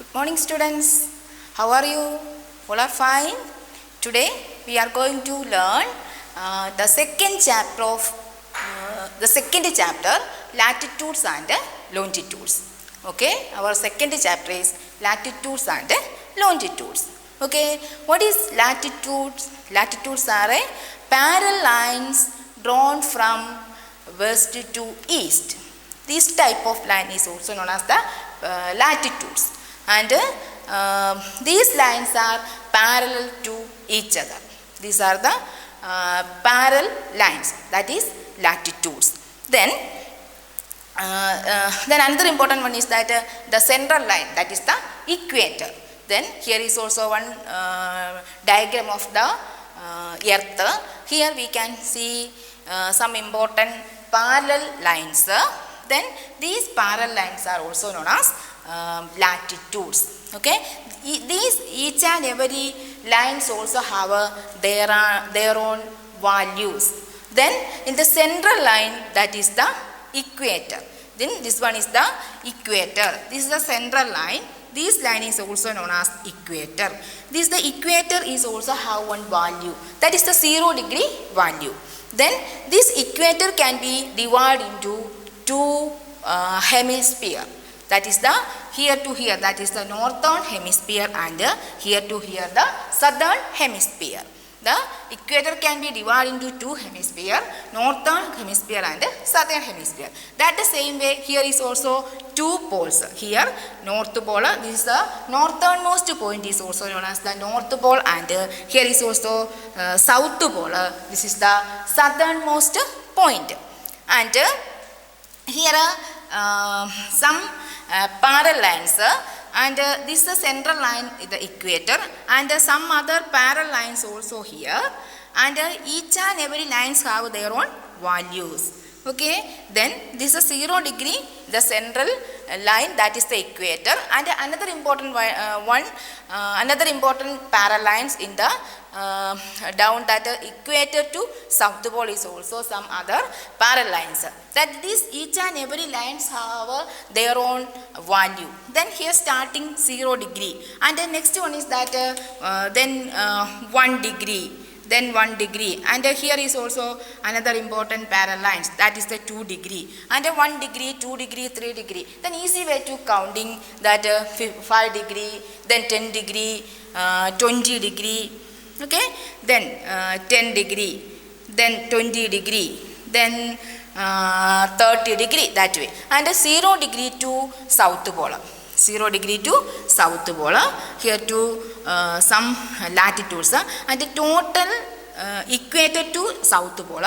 Good morning students. How are you? All are fine? Today we are going to learn the second chapter latitudes and longitudes. Okay, our second chapter is latitudes and longitudes. Okay, what is latitudes? Latitudes are parallel lines drawn from west to east. This type of line is also known as the latitudes, and these lines are parallel to each other. These are the parallel lines, that is latitudes. Then another important one is that the central line, that is the equator. Then here is also one diagram of the earth. Here we can see some important parallel lines. Then these parallel lines are also known as latitudes. Okay, these each and every lines also have their own values. Then in the central line, that is the equator. Then this one is the equator. This is the central line. This line is also known as equator. This the equator is also have one value, that is the 0 degree value. Then this equator can be divided into two hemisphere. That is the here to here, that is the northern hemisphere, and here to here the southern hemisphere. The equator can be divided into two hemisphere, northern hemisphere and southern hemisphere. That the same way here is also two poles. Here north pole, this is the northernmost point is also known as the north pole, and here is also south pole. This is the southernmost point, and here some parallel lines, and this is the central line, the equator, and some other parallel lines also here, and each and every lines have their own values. Okay, then this is 0 degree, the central line, that is the equator, and another important another important parallel lines in the down that equator to south pole is also some other parallel lines. That these each and every lines have their own value. Then here starting 0 degree, and the next one is that then 1 degree. Then 1 degree, and here is also another important parallel lines, that is the 2 degree, and 1 degree, 2 degree, 3 degree. Then easy way to counting that 5 degree, then 10 degree, 20 degree. Okay, then 10 degree, then 20 degree, then 30 degree, that way, and 0 degree to south pole. 0 degree to south pole, here to some latitudes, and the total equator to south pole,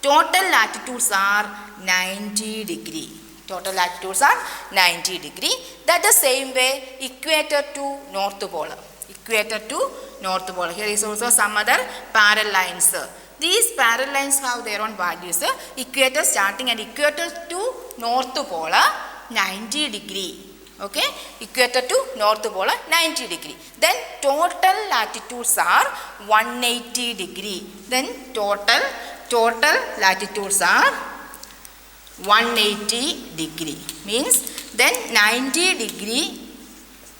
total latitudes are 90 degree. Total latitudes are 90 degree. That the same way equator to north pole. Equator to north pole. Here is also some other parallel lines. These parallel lines have their own values. Equator starting and equator to north pole 90 degree. Okay, equator to north pole 90 degree. Then total latitudes are 180 degree. Then total latitudes are 180 degree. Means then 90 degree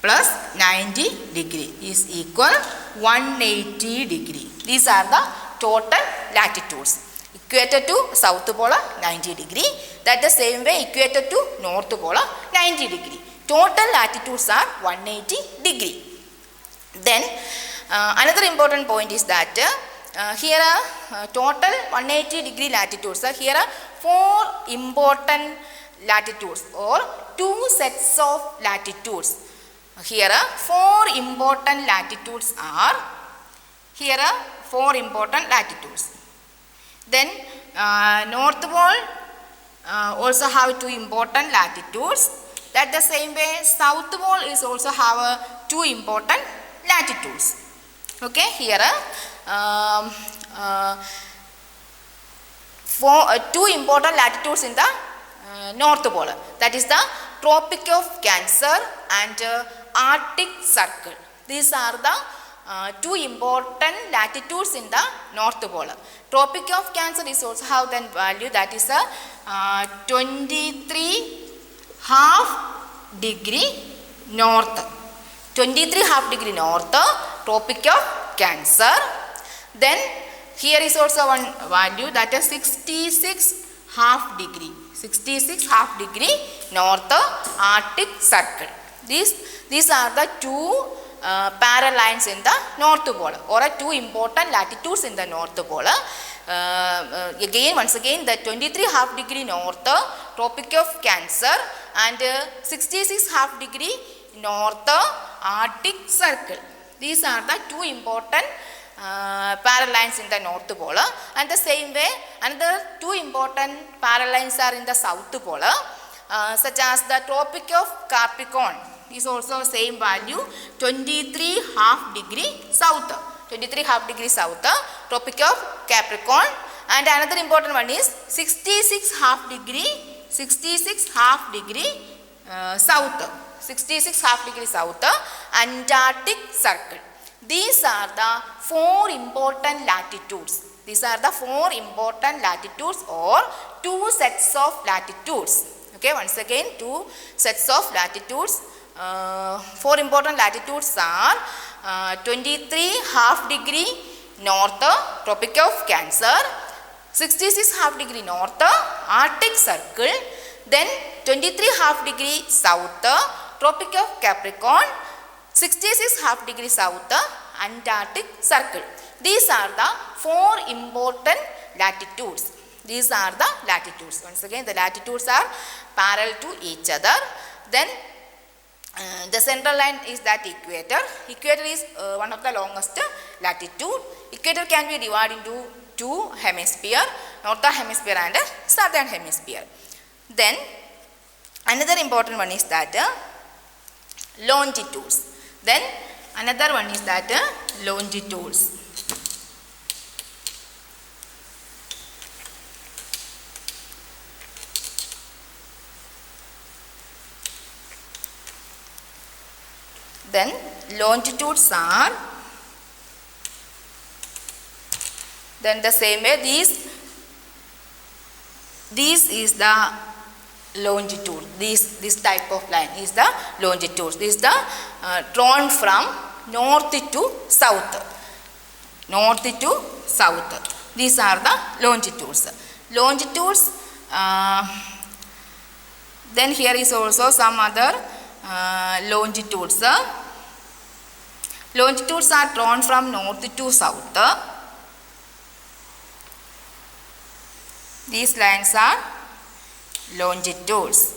plus 90 degree is equal 180 degree. These are the total latitudes. Equator to south pole 90 degree. That the same way equator to north pole 90 degree. Total latitudes are 180 degree. Then another important point is that here total 180 degree latitudes. Here are 4 important latitudes or 2 sets of latitudes. Here are 4 important latitudes are. Here are 4 important latitudes. Then north pole also have 2 important latitudes. That the same way south pole is also have 2 important latitudes. Okay, here 2 important latitudes in the north pole. That is the Tropic of Cancer and Arctic Circle. These are the 2 important latitudes in the north pole. Tropic of Cancer is also have then value, that is 23 half degree north. 23 half degree north, Tropic of Cancer. Then here is also one value, that is 66 half degree. 66 half degree north Arctic Circle. These are the two parallel lines in the North Pole, or two important latitudes in the North Pole. Once again, the 23 half degree north, Tropic of Cancer, and 66 half degree north, Arctic Circle. These are the two important parallel lines in the North Pole. And the same way, another two important parallel lines are in the South Pole, such as the Tropic of Capricorn is also same value, 23 half degree south. 23 half degree south, Tropic of Capricorn. And another important one is 66 half degree south. 66 half degree south, Antarctic Circle. These are the four important latitudes. These are the four important latitudes, or two sets of latitudes. Okay, once again, two sets of latitudes. Four important latitudes are 23 half degree north, Tropic of Cancer, 66 half degree north, Arctic Circle, then 23 half degree south, Tropic of Capricorn, 66 half degree south, Antarctic Circle. These are the four important latitudes. These are the latitudes. Once again, the latitudes are parallel to each other. Then the central line is that equator. Equator is one of the longest latitude. Equator can be divided into two hemispheres, northern hemisphere and southern hemisphere. Then another important one is that longitudes. Then another one is that longitudes. Then longitudes are, then the same way, this is the longitude. This type of line is the longitude. This is the drawn from north to south. North to south. These are the longitudes. Longitudes. Then here is also some other longitudes. Longitudes are drawn from north to south. These lines are longitudes.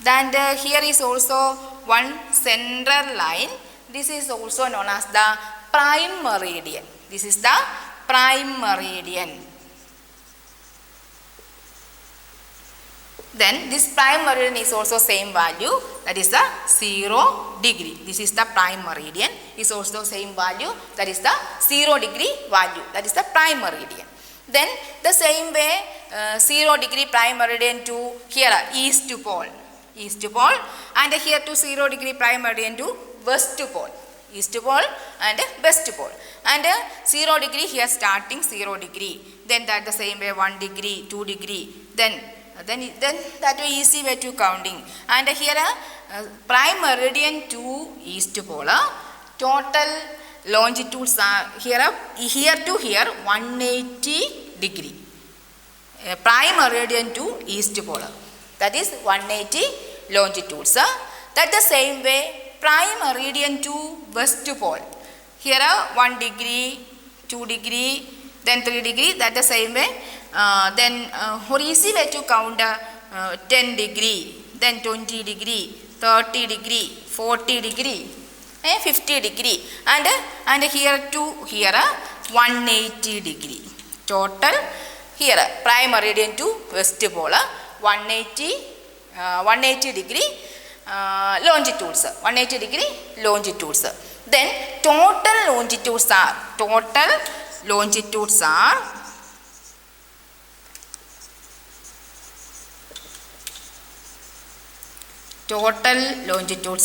Then here is also one central line. This is also known as the prime meridian. This is the prime meridian. Then this prime meridian is also same value, that is the 0 degree. This is the prime meridian, is also same value, that is the 0 degree value, that is the prime meridian. Then the same way 0 degree prime meridian to here east pole, and here to 0 degree prime meridian to west pole, east pole and west pole, and 0 degree here starting 0 degree, then that the same way 1 degree, 2 degree, then that way easy way to counting. And here prime meridian to east pole, total longitudes are here to here 180 degree. Prime meridian to east pole, that is 180 longitudes. That the same way prime meridian to west pole, here 1 degree, 2 degree, then 3 degree, that the same way. Then for easy way to count 10 degree, then 20 degree, 30 degree, 40 degree, 50 degree, and here to here 180 degree. Total here prime meridian to west pole 180 degree longitudes, 180 degree longitudes. Then total longitudes are total longitudes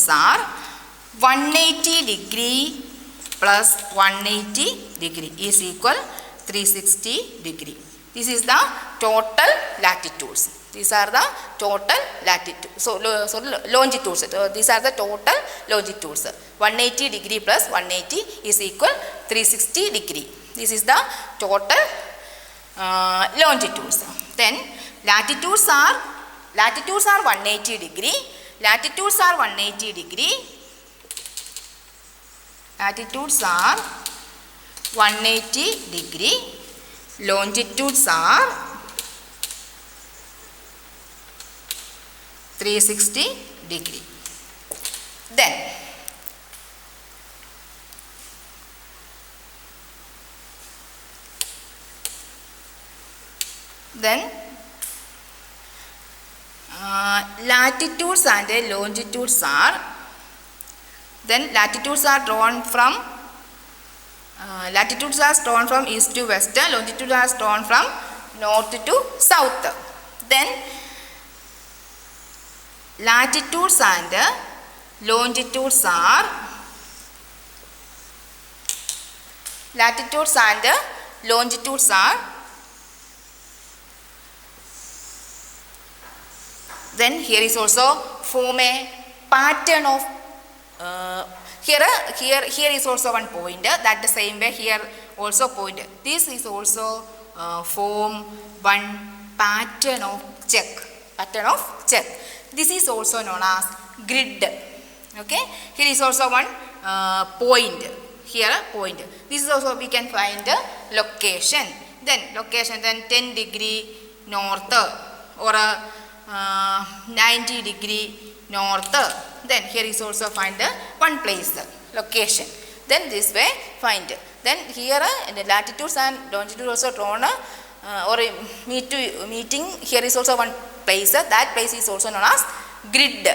are 180 degree plus 180 degree is equal 360 degree. This is the total latitudes. These are the total latitudes. So longitudes. These are the total longitudes. 180 degree plus 180 is equal 360 degree. This is the total longitudes. Then latitudes are 180 degree. Latitudes are 180 degree. Latitudes are 180 degree. Longitudes are 360 degree. Then latitudes and longitudes are, latitudes are drawn from east to west, longitudes are drawn from north to south. Then latitudes and longitudes are then here is also form a pattern of here is also one point, that the same way here also point. This is also form one pattern of check. This is also known as grid. Okay, here is also one point. Here point. This is also we can find location. Then 10 degree north or 90 degree north. Then here is also find one place, location. Then this way find. Then here the latitudes and longitude also drawn or meeting. Here is also one place. That place is also known as grid.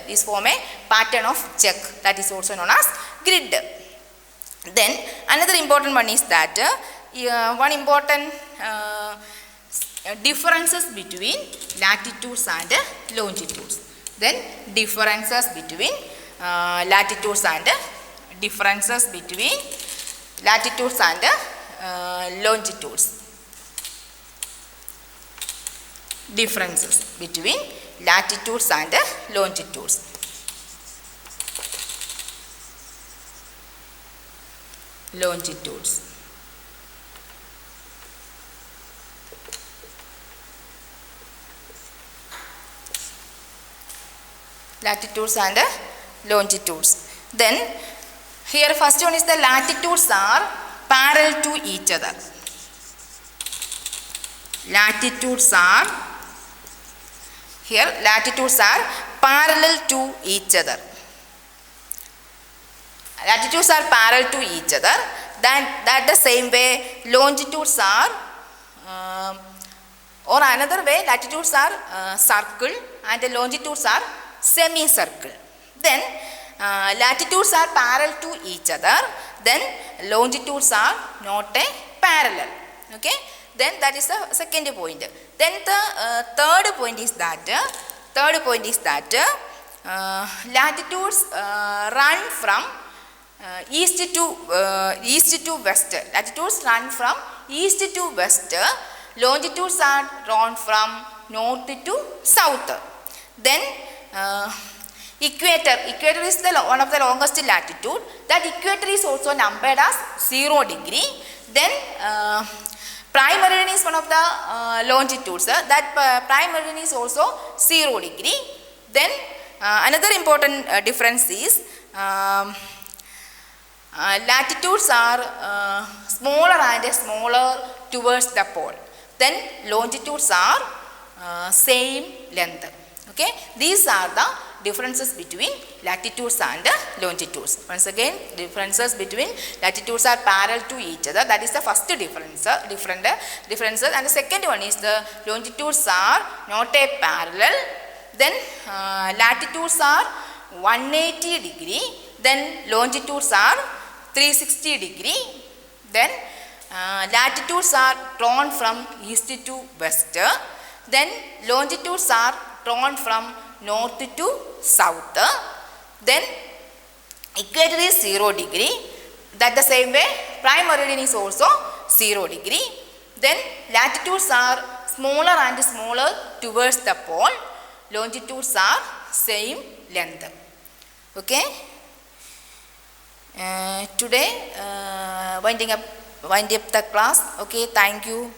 This form a pattern of check. That is also known as grid. Then another important one is that one important differences between latitudes and longitudes. Then differences between latitudes and longitudes. Differences between latitudes and longitudes. Latitudes and longitudes. Then here first one is the latitudes are parallel to each other. Latitudes are parallel to each other. Latitudes are parallel to each other. That the same way longitudes are or another way latitudes are circle and longitudes are semicircle. Then latitudes are parallel to each other. Then longitudes are not a parallel. Okay. Then that is the second point. Then the third point is that latitudes run from east to west. Latitudes run from east to west. Longitudes are drawn from north to south. Then equator is one of the longest latitude. That equator is also numbered as 0 degree. Then prime meridian is one of the longitudes. That prime meridian is also 0 degree. Then another important difference is latitudes are smaller and smaller towards the pole. Then longitudes are same length. Okay, these are the differences between latitudes and longitudes. Once again, differences between latitudes are parallel to each other. That is the first differences. And the second one is the longitudes are not a parallel. Then latitudes are 180 degree. Then longitudes are 360 degree. Then latitudes are drawn from east to west. Then longitudes are drawn from north to south. Then equator is 0 degree. That the same way prime meridian is also 0 degree. Then latitudes are smaller and smaller towards the pole. Longitudes are same length. Okay. Today winding up the class. Okay, thank you.